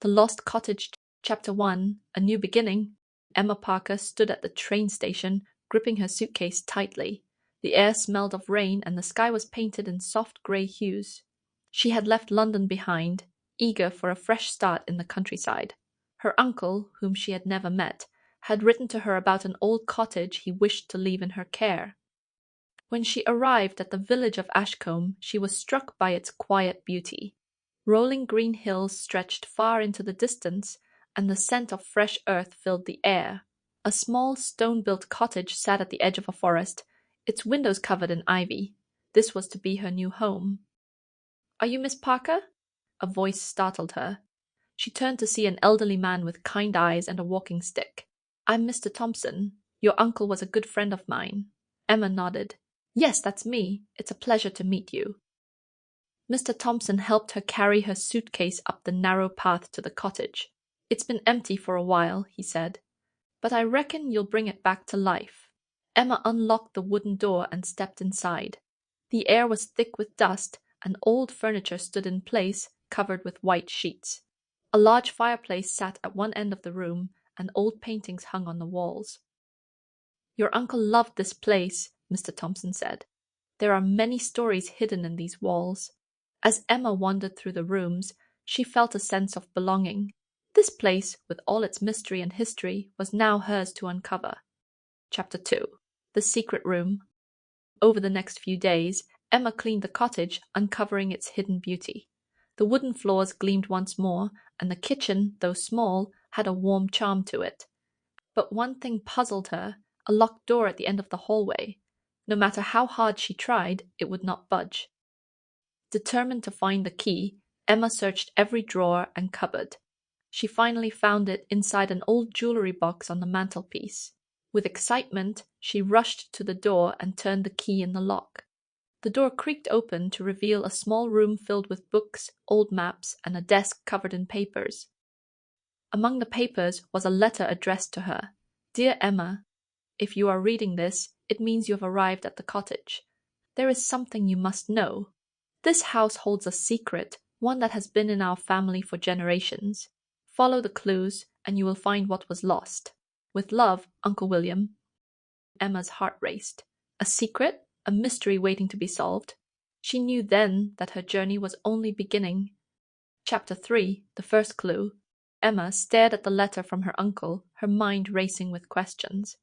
The Lost Cottage, Chapter 1, A New Beginning. Emma Parker stood at the train station, gripping her suitcase tightly. The air smelled of rain and the sky was painted in soft grey hues. She had left London behind, eager for a fresh start in the countryside. Her uncle, whom she had never met, had written to her about an old cottage he wished to leave in her care. When she arrived at the village of Ashcombe, she was struck by its quiet beauty. Rolling green hills stretched far into the distance, and the scent of fresh earth filled the air. A small stone-built cottage sat at the edge of a forest, its windows covered in ivy. This was to be her new home. "Are you Miss Parker?" A voice startled her. She turned to see an elderly man with kind eyes and a walking stick. "I'm Mr. Thompson. Your uncle was a good friend of mine." Emma nodded. "Yes, that's me. It's a pleasure to meet you." Mr. Thompson helped her carry her suitcase up the narrow path to the cottage. "It's been empty for a while," he said, "but I reckon you'll bring it back to life." Emma unlocked the wooden door and stepped inside. The air was thick with dust, and old furniture stood in place, covered with white sheets. A large fireplace sat at one end of the room, and old paintings hung on the walls. "Your uncle loved this place," Mr. Thompson said. "There are many stories hidden in these walls." As Emma wandered through the rooms, she felt a sense of belonging. This place, with all its mystery and history, was now hers to uncover. Chapter 2. The Secret Room. Over the next few days, Emma cleaned the cottage, uncovering its hidden beauty. The wooden floors gleamed once more, and the kitchen, though small, had a warm charm to it. But one thing puzzled her, a locked door at the end of the hallway. No matter how hard she tried, it would not budge. Determined to find the key, Emma searched every drawer and cupboard. She finally found it inside an old jewellery box on the mantelpiece. With excitement, she rushed to the door and turned the key in the lock. The door creaked open to reveal a small room filled with books, old maps, and a desk covered in papers. Among the papers was a letter addressed to her. "Dear Emma, if you are reading this, it means you have arrived at the cottage. There is something you must know. This house holds a secret, one that has been in our family for generations. Follow the clues, and you will find what was lost. With love, Uncle William." Emma's heart raced. A secret? A mystery waiting to be solved? She knew then that her journey was only beginning. Chapter 3. The First Clue. Emma stared at the letter from her uncle, her mind racing with questions.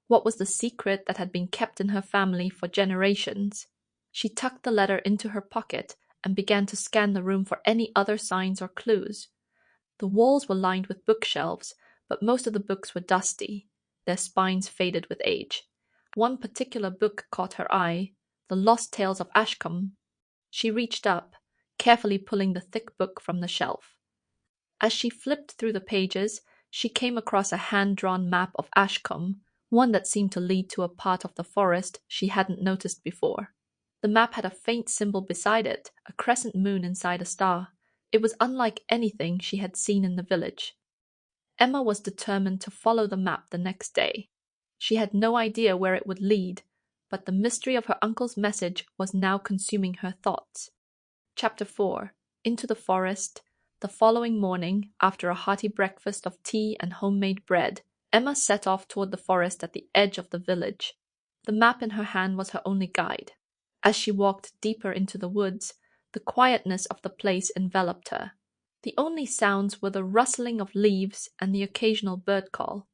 What was the secret that had been kept in her family for generations? She tucked the letter into her pocket and began to scan the room for any other signs or clues. The walls were lined with bookshelves, but most of the books were dusty, their spines faded with age. One particular book caught her eye, The Lost Tales of Ashcombe. She reached up, carefully pulling the thick book from the shelf. As she flipped through the pages, she came across a hand-drawn map of Ashcombe, one that seemed to lead to a part of the forest she hadn't noticed before. The map had a faint symbol beside it, a crescent moon inside a star. It was unlike anything she had seen in the village. Emma was determined to follow the map the next day. She had no idea where it would lead, but the mystery of her uncle's message was now consuming her thoughts. Chapter 4. Into the Forest. The following morning, after a hearty breakfast of tea and homemade bread, Emma set off toward the forest at the edge of the village. The map in her hand was her only guide. As she walked deeper into the woods, the quietness of the place enveloped her. The only sounds were the rustling of leaves and the occasional bird call.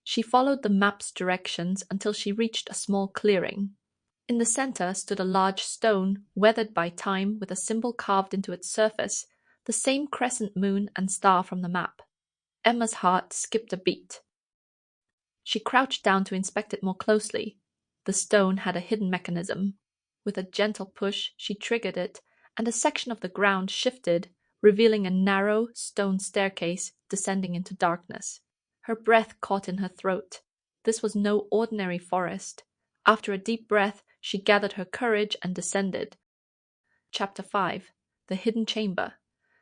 She followed the map's directions until she reached a small clearing. In the center stood a large stone, weathered by time with a symbol carved into its surface, the same crescent moon and star from the map. Emma's heart skipped a beat. She crouched down to inspect it more closely. The stone had a hidden mechanism. With a gentle push, she triggered it, and a section of the ground shifted, revealing a narrow stone staircase descending into darkness. Her breath caught in her throat. This was no ordinary forest. After a deep breath, she gathered her courage and descended. Chapter 5. The Hidden Chamber.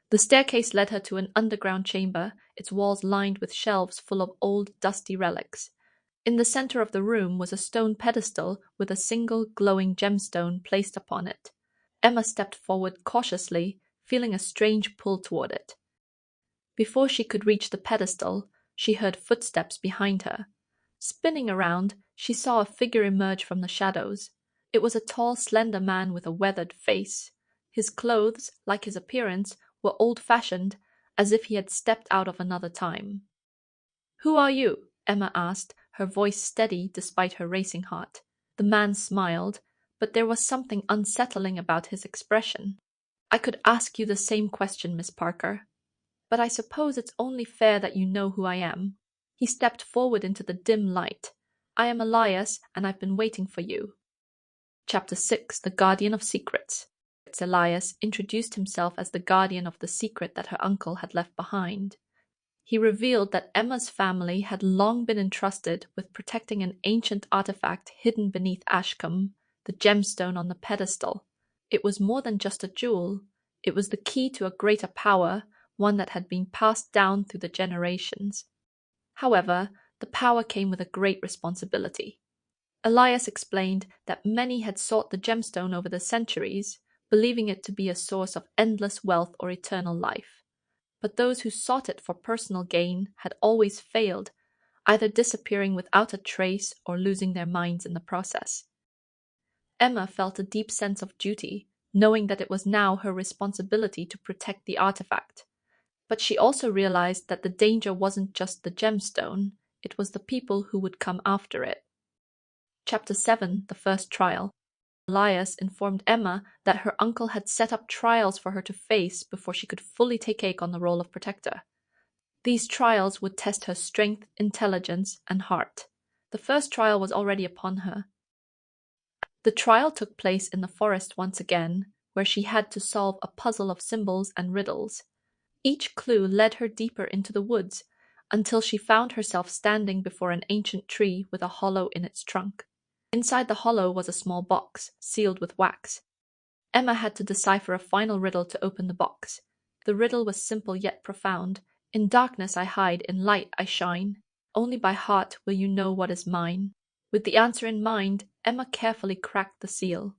The staircase led her to an underground chamber, its walls lined with shelves full of old, dusty relics. In the center of the room was a stone pedestal with a single glowing gemstone placed upon it. Emma stepped forward cautiously, feeling a strange pull toward it. Before she could reach the pedestal, she heard footsteps behind her. Spinning around, she saw a figure emerge from the shadows. It was a tall, slender man with a weathered face. His clothes, like his appearance, were old-fashioned, as if he had stepped out of another time. "Who are you?" Emma asked, her voice steady despite her racing heart. The man smiled, but there was something unsettling about his expression. "I could ask you the same question, Miss Parker. But I suppose it's only fair that you know who I am." He stepped forward into the dim light. "I am Elias, and I've been waiting for you." Chapter 6, The Guardian of Secrets. Elias introduced himself as the guardian of the secret that her uncle had left behind. He revealed that Emma's family had long been entrusted with protecting an ancient artifact hidden beneath Ashcombe, the gemstone on the pedestal. It was more than just a jewel. It was the key to a greater power, one that had been passed down through the generations. However, the power came with a great responsibility. Elias explained that many had sought the gemstone over the centuries, believing it to be a source of endless wealth or eternal life. But those who sought it for personal gain had always failed, either disappearing without a trace or losing their minds in the process. Emma felt a deep sense of duty, knowing that it was now her responsibility to protect the artifact. But she also realized that the danger wasn't just the gemstone, it was the people who would come after it. Chapter 7, The First Trial. Elias informed Emma that her uncle had set up trials for her to face before she could fully take on the role of protector. These trials would test her strength, intelligence, and heart. The first trial was already upon her. The trial took place in the forest once again, where she had to solve a puzzle of symbols and riddles. Each clue led her deeper into the woods, until she found herself standing before an ancient tree with a hollow in its trunk. Inside the hollow was a small box, sealed with wax. Emma had to decipher a final riddle to open the box. The riddle was simple yet profound. "In darkness I hide, in light I shine. Only by heart will you know what is mine." With the answer in mind, Emma carefully cracked the seal.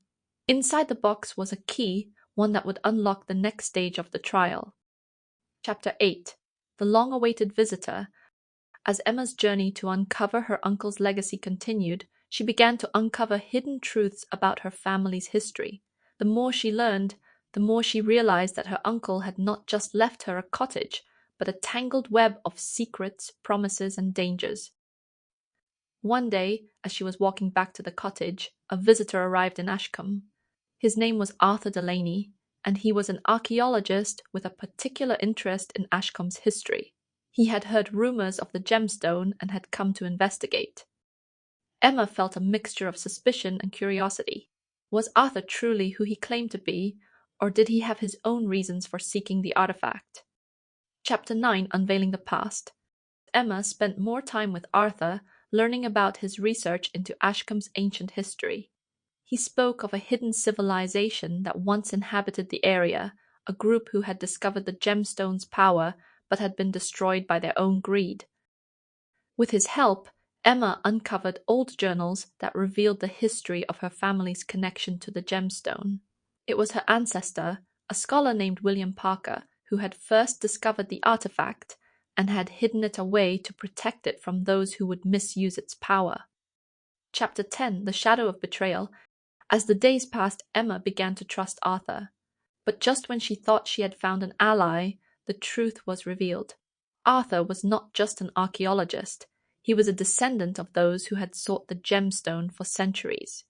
Inside the box was a key, one that would unlock the next stage of the trial. Chapter 8, The Long-Awaited Visitor. As Emma's journey to uncover her uncle's legacy continued, she began to uncover hidden truths about her family's history. The more she learned, the more she realized that her uncle had not just left her a cottage, but a tangled web of secrets, promises, and dangers. One day, as she was walking back to the cottage, a visitor arrived in Ashcombe. His name was Arthur Delaney, and he was an archaeologist with a particular interest in Ashcombe's history. He had heard rumors of the gemstone and had come to investigate. Emma felt a mixture of suspicion and curiosity. Was Arthur truly who he claimed to be, or did he have his own reasons for seeking the artifact? Chapter 9, Unveiling the Past. Emma spent more time with Arthur, learning about his research into Ashcombe's ancient history. He spoke of a hidden civilization that once inhabited the area, a group who had discovered the gemstone's power but had been destroyed by their own greed. With his help, Emma uncovered old journals that revealed the history of her family's connection to the gemstone. It was her ancestor, a scholar named William Parker, who had first discovered the artifact and had hidden it away to protect it from those who would misuse its power. Chapter 10, The Shadow of Betrayal. As the days passed, Emma began to trust Arthur. But just when she thought she had found an ally, the truth was revealed. Arthur was not just an archaeologist. He was a descendant of those who had sought the gemstone for centuries.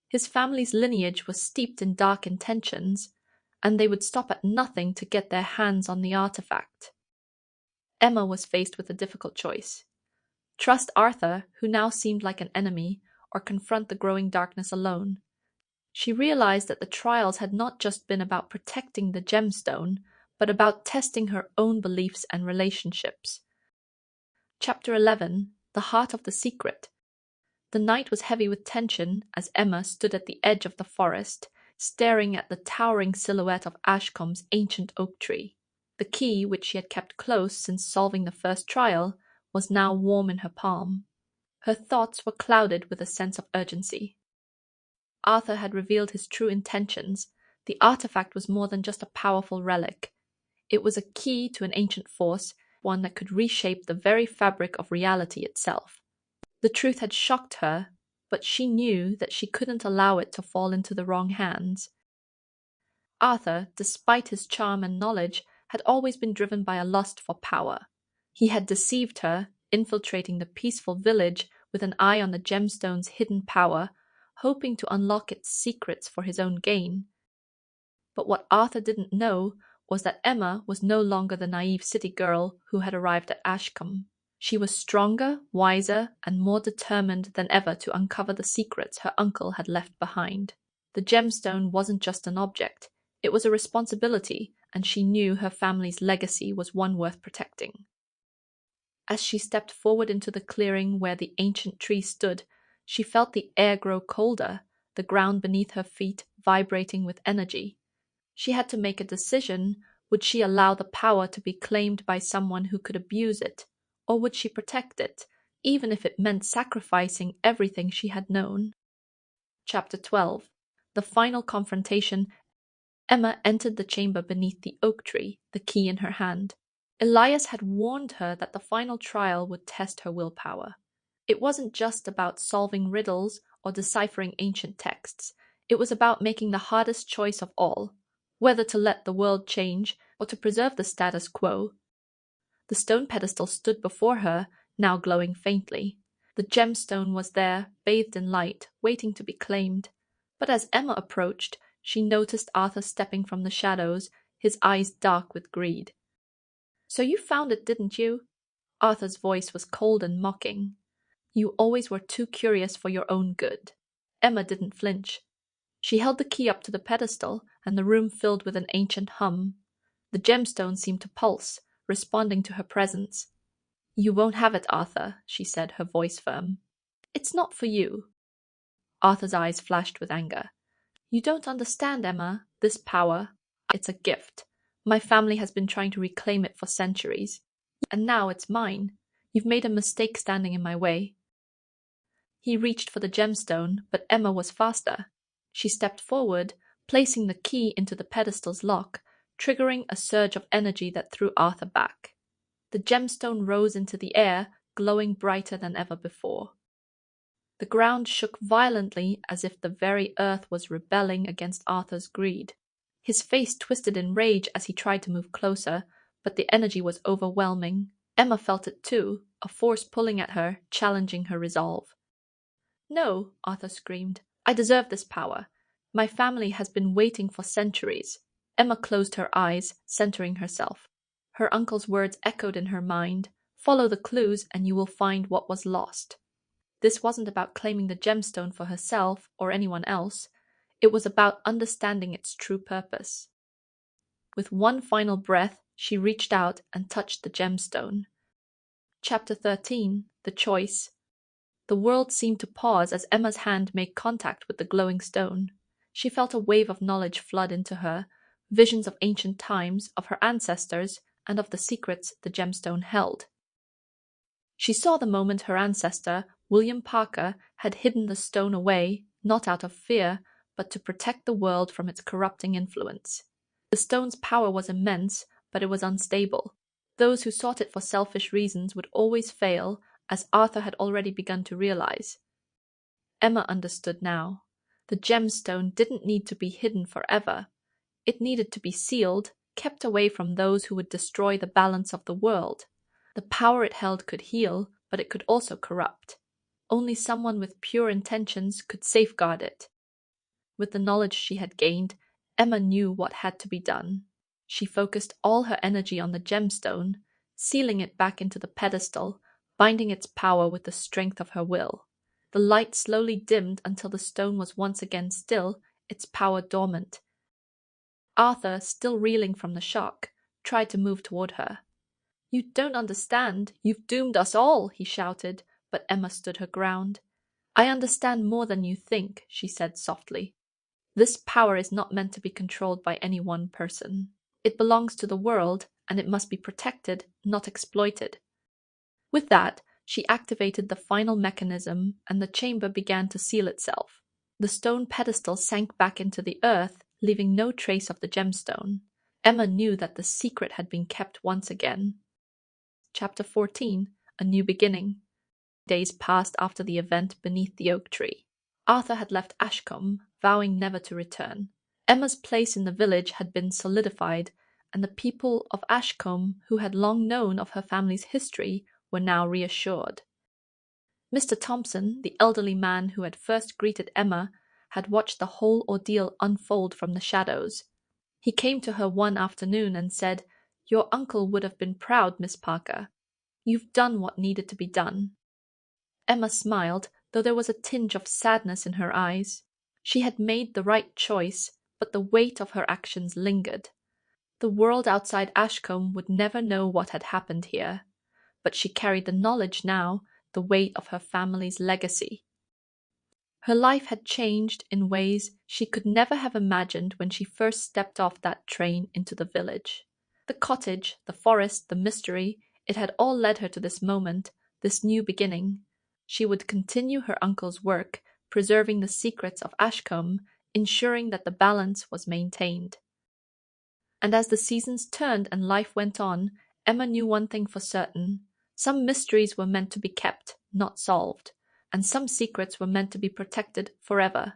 His family's lineage was steeped in dark intentions, and they would stop at nothing to get their hands on the artifact. Emma was faced with a difficult choice. Trust Arthur, who now seemed like an enemy, or confront the growing darkness alone. She realized that the trials had not just been about protecting the gemstone, but about testing her own beliefs and relationships. Chapter 11, The Heart of the Secret. The night was heavy with tension as Emma stood at the edge of the forest, staring at the towering silhouette of Ashcombe's ancient oak tree. The key, which she had kept close since solving the first trial, was now warm in her palm. Her thoughts were clouded with a sense of urgency. Arthur had revealed his true intentions. The artifact was more than just a powerful relic. It was a key to an ancient force, one that could reshape the very fabric of reality itself. The truth had shocked her, but she knew that she couldn't allow it to fall into the wrong hands. Arthur, despite his charm and knowledge, had always been driven by a lust for power. He had deceived her, infiltrating the peaceful village with an eye on the gemstone's hidden power, hoping to unlock its secrets for his own gain. But what Arthur didn't know was that Emma was no longer the naive city girl who had arrived at Ashcombe. She was stronger, wiser, and more determined than ever to uncover the secrets her uncle had left behind. The gemstone wasn't just an object, it was a responsibility, and she knew her family's legacy was one worth protecting. As she stepped forward into the clearing where the ancient tree stood, she felt the air grow colder, the ground beneath her feet vibrating with energy. She had to make a decision. Would she allow the power to be claimed by someone who could abuse it, or would she protect it, even if it meant sacrificing everything she had known? Chapter 12. The final confrontation. Emma entered the chamber beneath the oak tree, the key in her hand. Elias had warned her that the final trial would test her willpower. It wasn't just about solving riddles or deciphering ancient texts. It was about making the hardest choice of all, whether to let the world change or to preserve the status quo. The stone pedestal stood before her, now glowing faintly. The gemstone was there, bathed in light, waiting to be claimed. But as Emma approached, she noticed Arthur stepping from the shadows, his eyes dark with greed. "So you found it, didn't you?" Arthur's voice was cold and mocking. "You always were too curious for your own good." Emma didn't flinch. She held the key up to the pedestal, and the room filled with an ancient hum. The gemstone seemed to pulse, responding to her presence. "You won't have it, Arthur," she said, her voice firm. "It's not for you." Arthur's eyes flashed with anger. "You don't understand, Emma. This power, it's a gift. My family has been trying to reclaim it for centuries. And now it's mine. You've made a mistake standing in my way." He reached for the gemstone, but Emma was faster. She stepped forward, placing the key into the pedestal's lock, triggering a surge of energy that threw Arthur back. The gemstone rose into the air, glowing brighter than ever before. The ground shook violently as if the very earth was rebelling against Arthur's greed. His face twisted in rage as he tried to move closer, but the energy was overwhelming. Emma felt it too, a force pulling at her, challenging her resolve. "No," Arthur screamed. "I deserve this power. My family has been waiting for centuries." Emma closed her eyes, centering herself. Her uncle's words echoed in her mind. "Follow the clues and you will find what was lost." This wasn't about claiming the gemstone for herself or anyone else. It was about understanding its true purpose. With one final breath, she reached out and touched the gemstone. Chapter 13. The Choice. The world seemed to pause as Emma's hand made contact with the glowing stone. She felt a wave of knowledge flood into her, visions of ancient times, of her ancestors, and of the secrets the gemstone held. She saw the moment her ancestor, William Parker, had hidden the stone away, not out of fear, but to protect the world from its corrupting influence. The stone's power was immense, but it was unstable. Those who sought it for selfish reasons would always fail, as Arthur had already begun to realize. Emma understood now. The gemstone didn't need to be hidden forever. It needed to be sealed, kept away from those who would destroy the balance of the world. The power it held could heal, but it could also corrupt. Only someone with pure intentions could safeguard it. With the knowledge she had gained, Emma knew what had to be done. She focused all her energy on the gemstone, sealing it back into the pedestal, binding its power with the strength of her will. The light slowly dimmed until the stone was once again still, its power dormant. Arthur, still reeling from the shock, tried to move toward her. "You don't understand. You've doomed us all," he shouted, but Emma stood her ground. "I understand more than you think," she said softly. "This power is not meant to be controlled by any one person. It belongs to the world, and it must be protected, not exploited." With that, she activated the final mechanism, and the chamber began to seal itself. The stone pedestal sank back into the earth, leaving no trace of the gemstone. Emma knew that the secret had been kept once again. Chapter 14, A New Beginning. Days passed after the event beneath the oak tree. Arthur had left Ashcombe, vowing never to return. Emma's place in the village had been solidified, and the people of Ashcombe, who had long known of her family's history, were now reassured. Mr. Thompson, the elderly man who had first greeted Emma, had watched the whole ordeal unfold from the shadows. He came to her one afternoon and said, "Your uncle would have been proud, Miss Parker. You've done what needed to be done." Emma smiled, though there was a tinge of sadness in her eyes. She had made the right choice, but the weight of her actions lingered. The world outside Ashcombe would never know what had happened here, but she carried the knowledge now, the weight of her family's legacy. Her life had changed in ways she could never have imagined when she first stepped off that train into the village. The cottage, the forest, the mystery, it had all led her to this moment, this new beginning. She would continue her uncle's work, preserving the secrets of Ashcombe, ensuring that the balance was maintained. And as the seasons turned and life went on, Emma knew one thing for certain. Some mysteries were meant to be kept, not solved, and some secrets were meant to be protected forever.